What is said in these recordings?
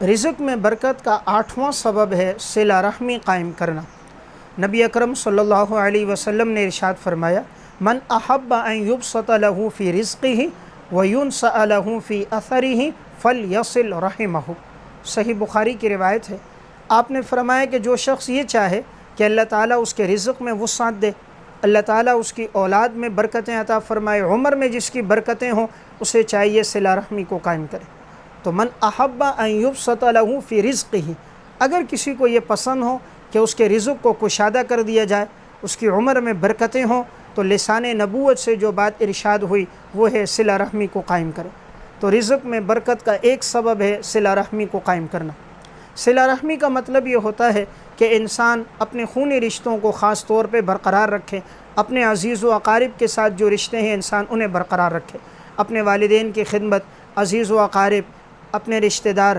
رزق میں برکت کا 8واں سبب ہے صلہ رحمی قائم کرنا۔ نبی اکرم صلی اللہ علیہ وسلم نے ارشاد فرمایا، من احب ان یبسط له فی رزقہ وینسأ له فی اثرہ فلیصل رحمہ۔ صحیح بخاری کی روایت ہے۔ آپ نے فرمایا کہ جو شخص یہ چاہے کہ اللہ تعالیٰ اس کے رزق میں وسعت دے، اللہ تعالیٰ اس کی اولاد میں برکتیں عطا فرمائے، عمر میں جس کی برکتیں ہوں، اسے چاہیے صلہ رحمی کو قائم کرے۔ تو من احب ان یبسط له فی رزقہ، اگر کسی کو یہ پسند ہو کہ اس کے رزق کو کشادہ کر دیا جائے، اس کی عمر میں برکتیں ہوں، تو لسان نبوت سے جو بات ارشاد ہوئی وہ ہے صلہ رحمی کو قائم کرے۔ تو رزق میں برکت کا ایک سبب ہے صلہ رحمی کو قائم کرنا۔ صلہ رحمی کا مطلب یہ ہوتا ہے کہ انسان اپنے خونی رشتوں کو خاص طور پہ برقرار رکھے، اپنے عزیز و اقارب کے ساتھ جو رشتے ہیں انسان انہیں برقرار رکھے، اپنے والدین کی خدمت، عزیز و اقارب، اپنے رشتہ دار،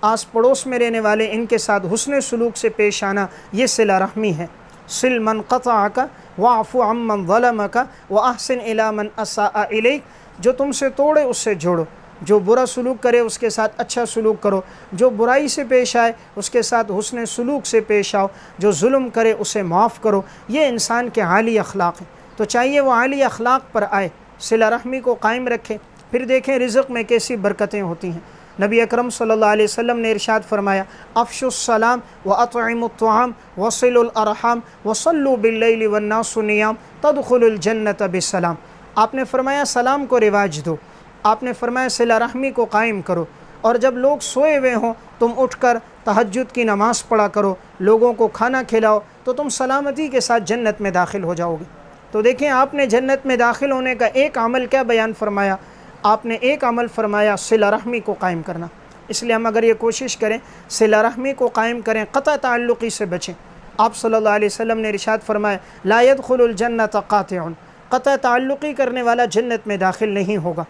آس پڑوس میں رہنے والے، ان کے ساتھ حسن سلوک سے پیش آنا، یہ صلہ رحمی ہے۔ صل من قطعک واعف عمن ظلمک واحسن الی من اساء الیک، جو تم سے توڑے اس سے جوڑو، جو برا سلوک کرے اس کے ساتھ اچھا سلوک کرو، جو برائی سے پیش آئے اس کے ساتھ حسن سلوک سے پیش آؤ، جو ظلم کرے اسے معاف کرو۔ یہ انسان کے عالی اخلاق ہیں، تو چاہیے وہ عالی اخلاق پر آئے، صلہ رحمی کو قائم رکھے۔ پھر دیکھیں رزق میں کیسی برکتیں ہوتی ہیں۔ نبی اکرم صلی اللہ علیہ وسلم نے ارشاد فرمایا، افشوا السلام واطعموا الطعام وصلوا الارحام وصلوا باللیل والناس نیام تدخلوا الجنۃ بسلام۔ آپ نے فرمایا سلام کو رواج دو، آپ نے فرمایا صلہ رحمی کو قائم کرو، اور جب لوگ سوئے ہوئے ہوں تم اٹھ کر تہجد کی نماز پڑھا کرو، لوگوں کو کھانا کھلاؤ، تو تم سلامتی کے ساتھ جنت میں داخل ہو جاؤ گے۔ تو دیکھیں آپ نے جنت میں داخل ہونے کا ایک عمل کیا بیان فرمایا؟ آپ نے ایک عمل فرمایا صلہ رحمی کو قائم کرنا۔ اس لیے ہم اگر یہ کوشش کریں صلہ رحمی کو قائم کریں، قطع تعلقی سے بچیں۔ آپ صلی اللہ علیہ وسلم نے ارشاد فرمایا، لا يدخل الجنۃ قاطع، قطع تعلقی کرنے والا جنت میں داخل نہیں ہوگا۔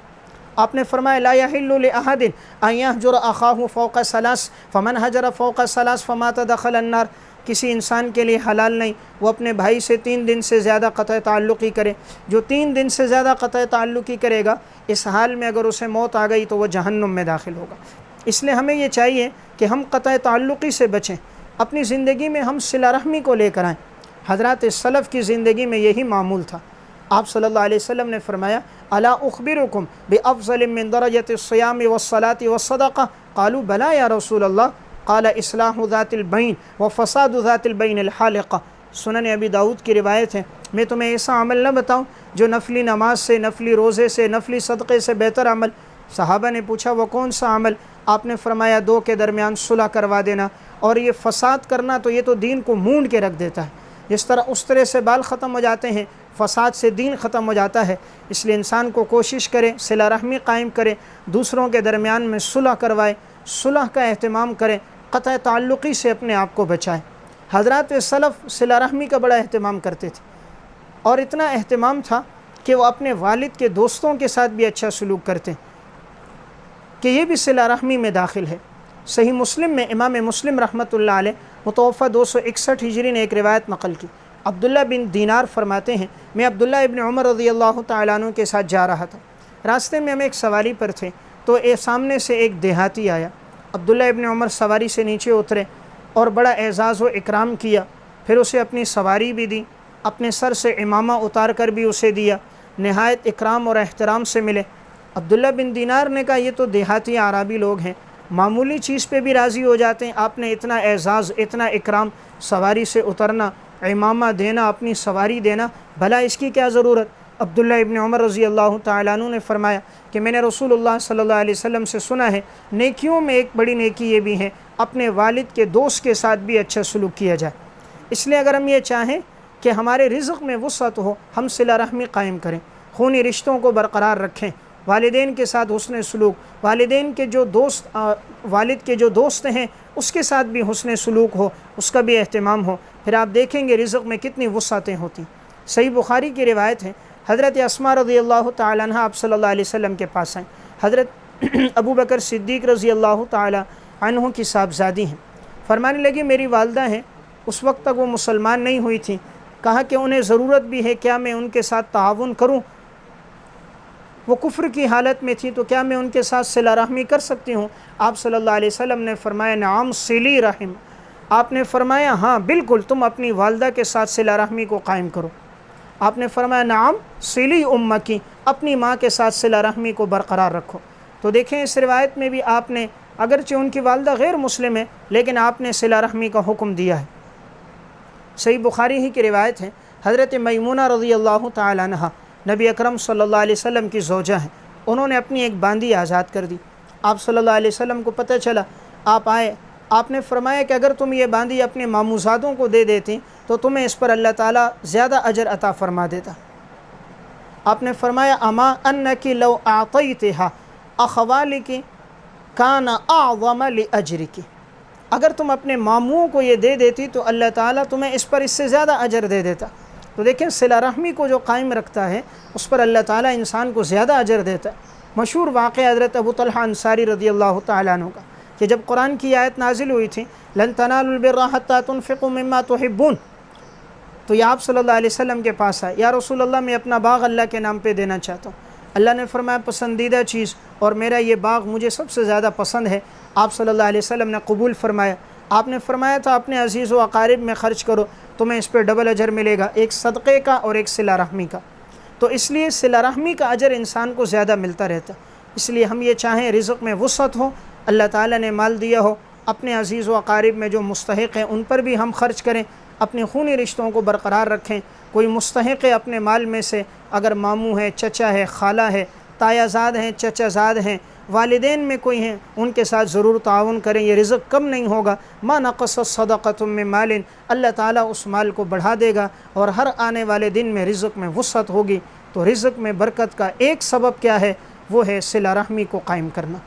آپ نے فرمایا، لا يحل لأحد ان يهجر اخاه فوق ثلاث فمن هجر فوق ثلاث فمات دخل النار۔ کسی انسان کے لیے حلال نہیں وہ اپنے بھائی سے 3 دن سے زیادہ قطع تعلقی کرے۔ جو 3 دن سے زیادہ قطع تعلقی کرے گا، اس حال میں اگر اسے موت آ گئی تو وہ جہنم میں داخل ہوگا۔ اس لیے ہمیں یہ چاہیے کہ ہم قطع تعلقی سے بچیں، اپنی زندگی میں ہم صلہ رحمی کو لے کر آئیں۔ حضرات سلف کی زندگی میں یہی معمول تھا۔ آپ صلی اللہ علیہ وسلم نے فرمایا، الا اخبرکم بافضل من درجۃ الصیام والصلاۃ والصدقہ؟ قالوا بلا یا رسول اللہ، قال اصلاح ذات البین وفساد ذات البین الحالقہ۔ سنن ابی داؤد کی روایت ہے، میں تمہیں ایسا عمل نہ بتاؤں جو نفلی نماز سے، نفلی روزے سے، نفلی صدقے سے بہتر عمل؟ صحابہ نے پوچھا وہ کون سا عمل؟ آپ نے فرمایا 2 کے درمیان صلح کروا دینا، اور یہ فساد کرنا تو یہ تو دین کو مونڈ کے رکھ دیتا ہے۔ جس طرح اس طرح سے بال ختم ہو جاتے ہیں، فساد سے دین ختم ہو جاتا ہے۔ اس لیے انسان کو کوشش کرے صلہ رحمی قائم کرے، دوسروں کے درمیان میں صلح کروائے، صلح کا اہتمام کرے، قطع تعلقی سے اپنے آپ کو بچائے۔ حضرات سلف صلہ رحمی کا بڑا اہتمام کرتے تھے، اور اتنا اہتمام تھا کہ وہ اپنے والد کے دوستوں کے ساتھ بھی اچھا سلوک کرتے کہ یہ بھی صلہ رحمی میں داخل ہے۔ صحیح مسلم میں امام مسلم رحمۃ اللہ علیہ متوفہ 261 ہجری نے ایک روایت نقل کی۔ عبداللہ بن دینار فرماتے ہیں، میں عبداللہ ابن عمر رضی اللہ تعالیٰ عنہ کے ساتھ جا رہا تھا، راستے میں ہم ایک سواری پر تھے تو سامنے سے ایک دیہاتی آیا۔ عبداللہ ابن عمر سواری سے نیچے اترے اور بڑا اعزاز و اکرام کیا، پھر اسے اپنی سواری بھی دی، اپنے سر سے عمامہ اتار کر بھی اسے دیا، نہایت اکرام اور احترام سے ملے۔ عبداللہ بن دینار نے کہا یہ تو دیہاتی عربی لوگ ہیں، معمولی چیز پہ بھی راضی ہو جاتے ہیں، آپ نے اتنا اعزاز، اتنا اکرام، سواری سے اترنا، عمامہ دینا، اپنی سواری دینا، بھلا اس کی کیا ضرورت؟ عبداللہ ابن عمر رضی اللہ تعالیٰ عنہ نے فرمایا کہ میں نے رسول اللہ صلی اللہ علیہ وسلم سے سنا ہے، نیکیوں میں ایک بڑی نیکی یہ بھی ہے اپنے والد کے دوست کے ساتھ بھی اچھا سلوک کیا جائے۔ اس لیے اگر ہم یہ چاہیں کہ ہمارے رزق میں وسعت ہو، ہم صلہ رحمی قائم کریں، خونی رشتوں کو برقرار رکھیں، والدین کے ساتھ حسن سلوک، والدین کے جو دوست والد کے جو دوست ہیں اس کے ساتھ بھی حسن سلوک ہو، اس کا بھی اہتمام ہو، پھر آپ دیکھیں گے رزق میں کتنی وسعتیں ہوتی۔ صحیح بخاری کی روایت ہے، حضرت اسماء رضی اللہ تعالیٰ عنہ آپ صلی اللہ علیہ وسلم کے پاس آئیں۔ حضرت ابو بکر صدیق رضی اللہ تعالیٰ عنہ کی صاحبزادی ہیں، فرمانے لگی میری والدہ ہیں، اس وقت تک وہ مسلمان نہیں ہوئی تھیں، کہا کہ انہیں ضرورت بھی ہے، کیا میں ان کے ساتھ تعاون کروں؟ وہ کفر کی حالت میں تھی تو کیا میں ان کے ساتھ صلہ رحمی کر سکتی ہوں؟ آپ صلی اللہ علیہ وسلم نے فرمایا نعم صلی رحم. آپ نے فرمایا ہاں بالکل تم اپنی والدہ کے ساتھ صلہ رحمی کو قائم کرو. آپ نے فرمایا نعم صلی امکی، اپنی ماں کے ساتھ صلہ رحمی کو برقرار رکھو. تو دیکھیں اس روایت میں بھی آپ نے اگرچہ ان کی والدہ غیر مسلم ہے لیکن آپ نے صلہ رحمی کا حکم دیا ہے. صحیح بخاری ہی کی روایت ہے، حضرت میمونہ رضی اللہ تعالیٰ عنہ نبی اکرم صلی اللہ علیہ وسلم کی زوجہ ہیں. انہوں نے اپنی ایک باندی آزاد کر دی. آپ صلی اللہ علیہ وسلم کو پتہ چلا، آپ آئے. آپ نے فرمایا کہ اگر تم یہ باندی اپنے ماموزادوں کو دے دیتی تو تمہیں اس پر اللہ تعالیٰ زیادہ اجر عطا فرما دیتا. آپ نے فرمایا اما انکی لو اعطیتها اخوالک کان اعظم لاجرک، اگر تم اپنے ماموں کو یہ دے دیتی تو اللہ تعالیٰ تمہیں اس پر اس سے زیادہ اجر دے دیتا. تو دیکھیں صلہ رحمی کو جو قائم رکھتا ہے اس پر اللہ تعالیٰ انسان کو زیادہ اجر دیتا ہے. مشہور واقعہ حضرت ابو طلحہ انصاری رضی اللہ تعالیٰ عنہ کا کہ جب قرآن کی آیت نازل ہوئی تھی لن تنالوا البر حتى تنفقوا مما تحبون، تو یہ آپ صلی اللہ علیہ وسلم کے پاس آئے، یا رسول اللہ میں اپنا باغ اللہ کے نام پہ دینا چاہتا ہوں. اللہ نے فرمایا پسندیدہ چیز اور میرا یہ باغ مجھے سب سے زیادہ پسند ہے. آپ صلی اللہ علیہ وسلم نے قبول فرمایا. آپ نے فرمایا تھا اپنے عزیز و اقارب میں خرچ کرو، تمہیں اس پہ ڈبل اجر ملے گا، ایک صدقے کا اور ایک صلہ رحمی کا. تو اس لیے صلہ رحمی کا اجر انسان کو زیادہ ملتا رہتا. اس لیے ہم یہ چاہیں رزق میں وسعت ہو، اللہ تعالیٰ نے مال دیا ہو، اپنے عزیز و اقارب میں جو مستحق ہیں ان پر بھی ہم خرچ کریں، اپنے خونی رشتوں کو برقرار رکھیں. کوئی مستحق ہے اپنے مال میں سے، اگر ماموں ہے، چچا ہے، خالہ ہے، تایا زاد ہیں، چچا زاد ہیں، والدین میں کوئی ہیں، ان کے ساتھ ضرور تعاون کریں. یہ رزق کم نہیں ہوگا. ما نقصت صدقۃ من مال، اللہ تعالیٰ اس مال کو بڑھا دے گا اور ہر آنے والے دن میں رزق میں وسعت ہوگی. تو رزق میں برکت کا ایک سبب کیا ہے؟ وہ ہے صلہ رحمی کو قائم کرنا.